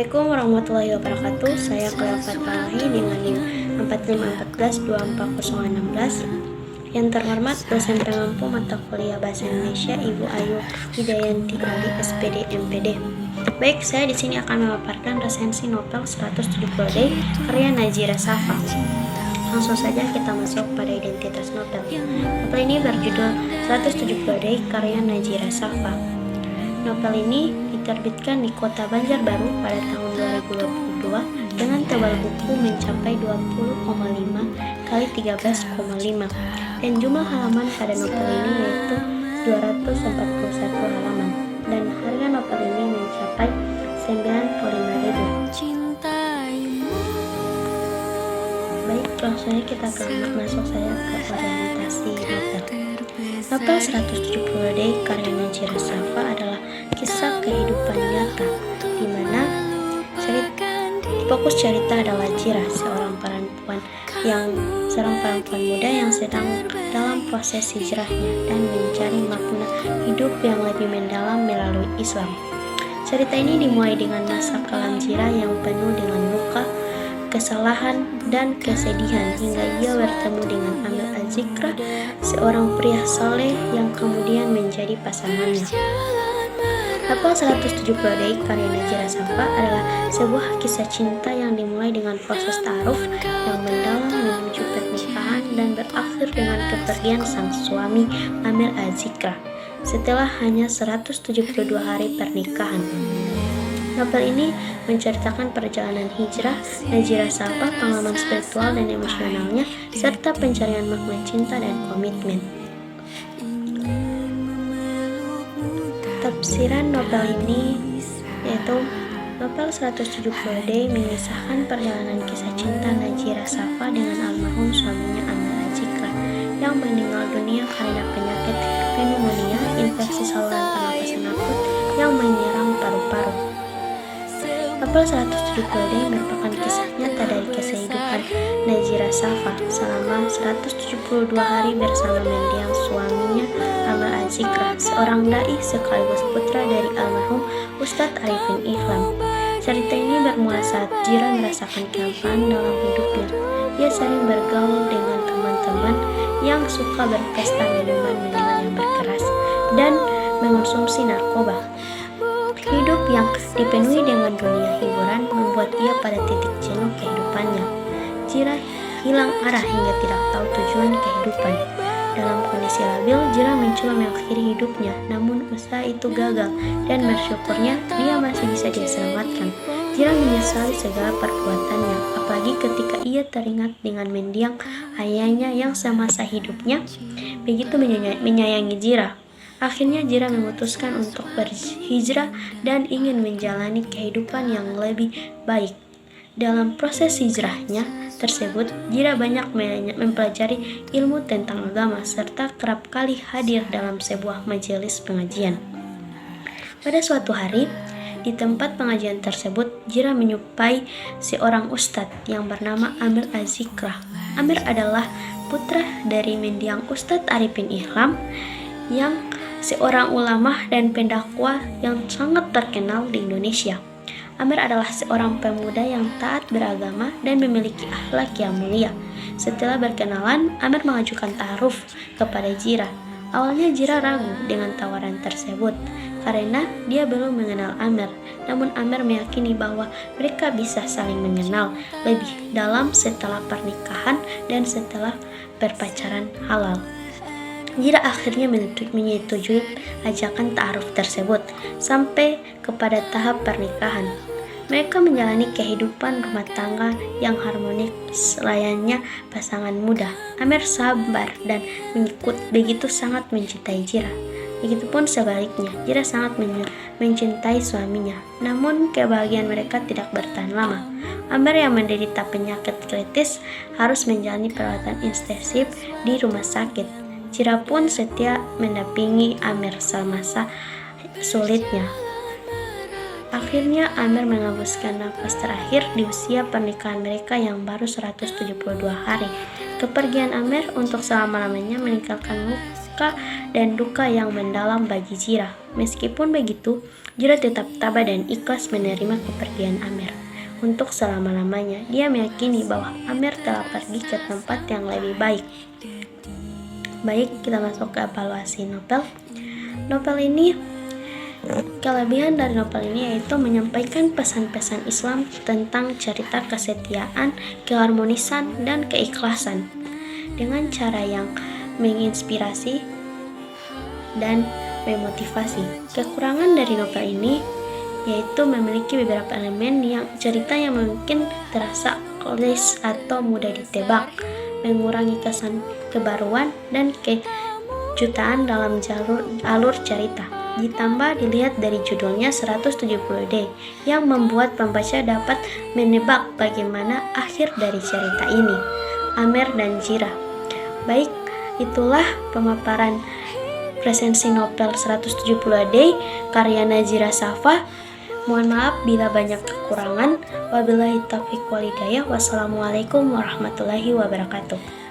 Assalamualaikum warahmatullahi wabarakatuh. Saya Cleopatra Lahi dengan NIM 4514-24016. Yang terhormat dosen pengampu mata kuliah Bahasa Indonesia Ibu Ayu Hidayanti Ali, SPD, MPD. Baik, saya di sini akan memaparkan resensi novel 170 Day karya Najira Shafaa. Langsung saja kita masuk pada identitas novel. Novel ini berjudul 170 Day karya Najira Shafaa. Novel ini diterbitkan di Kota Banjarbaru pada tahun 2022 dengan tebal buku mencapai 20,5 kali 13,5 dan jumlah halaman pada novel ini yaitu 241 halaman dan harga novel ini mencapai 95.000. Baik, langsung saja kita masuk saja ke orientasi novel. Novel 170 Day karya Najira Shafaa adalah kisah kehidupan nyata di mana fokus cerita adalah Jira, seorang perempuan muda yang sedang dalam proses hijrahnya dan mencari makna hidup yang lebih mendalam melalui Islam. Cerita ini dimulai dengan masa kelam Jira yang penuh dengan luka, kesalahan, dan kesedihan hingga ia bertemu dengan Amir Al-Zikra, seorang pria saleh yang kemudian menjadi pasangannya. Novel 170 Day karya Najira Shafaa adalah sebuah kisah cinta yang dimulai dengan proses ta'aruf yang mendalam menuju pernikahan dan berakhir dengan kepergian sang suami Amir Al-Zikra setelah hanya 172 hari pernikahan. Novel ini menceritakan perjalanan hijrah Najira Shafaa, pengalaman spiritual dan emosionalnya, serta pencarian makna cinta dan komitmen. Tafsiran novel ini yaitu novel 170 Day mengisahkan perjalanan kisah cinta Najira Shafaa dengan almarhum suaminya Amir Al-Zikra yang meninggal dunia karena penyakit pneumonia, infeksi saluran pernapasan akut yang menyerang paru-paru. Novel 170 Day merupakan kisah nyata dari kehidupan Najira Shafaa selama 172 hari bersama mendiang suaminya Amir Al-Zikra, seorang dai sekaligus putra dari almarhum Ustadz Arifin Ihlam. Cerita ini bermula saat Jira merasakan kehampaan dalam hidupnya. Ia sering bergaul dengan teman-teman yang suka berpesta minuman-minuman yang berkeras dan mengonsumsi narkoba. Hidup yang dipenuhi dengan dunia hiburan membuat ia pada titik jenuh kehidupannya. Jira hilang arah hingga tidak tahu tujuan kehidupan. Dalam kondisi labil, Jira mencoba mengakhiri hidupnya, namun usaha itu gagal dan bersyukurnya dia masih bisa diselamatkan. Jira menyesali segala perbuatannya, apalagi ketika ia teringat dengan mendiang ayahnya yang semasa hidupnya begitu menyayangi Jira. Akhirnya Jira memutuskan untuk berhijrah dan ingin menjalani kehidupan yang lebih baik. Dalam proses hijrahnya tersebut, Jira banyak mempelajari ilmu tentang agama serta kerap kali hadir dalam sebuah majelis pengajian. Pada suatu hari, di tempat pengajian tersebut, Jira menjumpai seorang ustadz yang bernama Amir Al-Zikra. Amir adalah putra dari mendiang Ustadz Arifin Ihlam yang seorang ulama dan pendakwah yang sangat terkenal di Indonesia. Amir adalah seorang pemuda yang taat beragama dan memiliki akhlak yang mulia. Setelah berkenalan, Amir mengajukan ta'aruf kepada Jira. Awalnya Jira ragu dengan tawaran tersebut karena dia belum mengenal Amir. Namun Amir meyakini bahwa mereka bisa saling mengenal lebih dalam setelah pernikahan dan setelah berpacaran halal. Jira akhirnya menyetujui ajakan ta'aruf tersebut sampai kepada tahap pernikahan. Mereka menjalani kehidupan rumah tangga yang harmonis layaknya pasangan muda. Amir sabar dan begitu sangat mencintai Jira. Begitupun sebaliknya, Jira sangat mencintai suaminya. Namun kebahagiaan mereka tidak bertahan lama. Amir yang menderita penyakit kritis harus menjalani perawatan intensif di rumah sakit. Jira pun setia mendampingi Amir semasa sulitnya. Akhirnya Amir menghembuskan nafas terakhir di usia pernikahan mereka yang baru 172 hari. Kepergian Amir untuk selama-lamanya meninggalkan suka dan duka yang mendalam bagi Jira. Meskipun begitu, Jira tetap tabah dan ikhlas menerima kepergian Amer. Untuk selama-lamanya, dia meyakini bahwa Amer telah pergi ke tempat yang lebih baik. Baik, kita masuk ke evaluasi novel. Kelebihan dari novel ini yaitu menyampaikan pesan-pesan Islam tentang cerita kesetiaan, keharmonisan, dan keikhlasan dengan cara yang menginspirasi dan memotivasi. Kekurangan dari novel ini yaitu memiliki beberapa elemen cerita yang mungkin terasa klise atau mudah ditebak, mengurangi kesan kebaruan dan kejutaan dalam alur cerita. Ditambah dilihat dari judulnya 170D yang membuat pembaca dapat menebak bagaimana akhir dari cerita ini, Amer dan Jira. Baik, itulah pemaparan resensi novel 170D karya Najira Safa. Mohon maaf bila banyak kekurangan. Wabillahi taufiq wal hidayah. Wassalamualaikum warahmatullahi wabarakatuh.